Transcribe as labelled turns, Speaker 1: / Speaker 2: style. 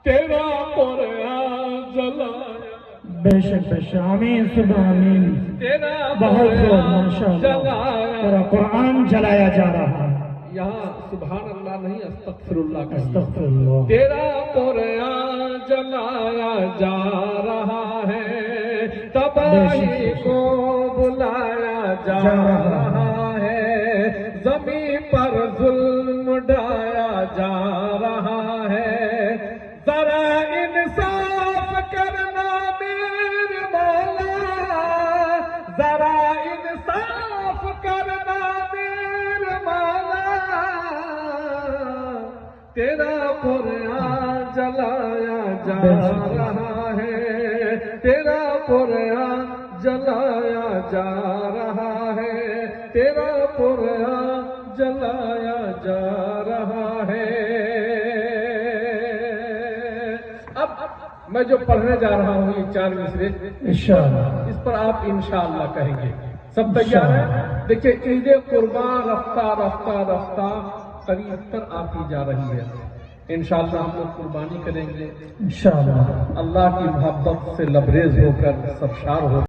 Speaker 1: تیرا قرآن جلایا،
Speaker 2: بے شک آمین صبح آمین.
Speaker 1: تیرا
Speaker 2: بہت بہت
Speaker 1: قرآن
Speaker 2: ماشاءاللہ
Speaker 1: جلایا.
Speaker 2: تیرا قرآن جلایا جا رہا ہے.
Speaker 1: یہاں سبحان اللہ نہیں، استغفر اللہ کہیے.
Speaker 2: استغفر اللہ.
Speaker 1: تیرا قرآن جلایا جا رہا ہے، تباہی کو بلایا جا رہا ہے، زمین پر ظلم ڈھایا جا رہا ہے. ذرا انصاف کرنا میرے مولا، ذرا انصاف کرنا میرے مولا. تیرا قرآن جلایا جا رہا ہے، تیرا قرآن جلایا جا رہا ہے، تیرا قرآن جلایا جا رہا ہے. اب میں جو پڑھنے جا رہا ہوں یہ 4 مصرے،
Speaker 2: انشاءاللہ
Speaker 1: اس پر آپ انشاءاللہ کہیں گے. سب تیار ہیں؟ دیکھیں عید قربان رفتہ رفتہ رفتہ قریب تر آتی جا رہی ہے. انشاءاللہ ہم لوگ قربانی کریں گے،
Speaker 2: انشاءاللہ.
Speaker 1: اللہ کی محبت سے لبریز ہو کر سرشار ہو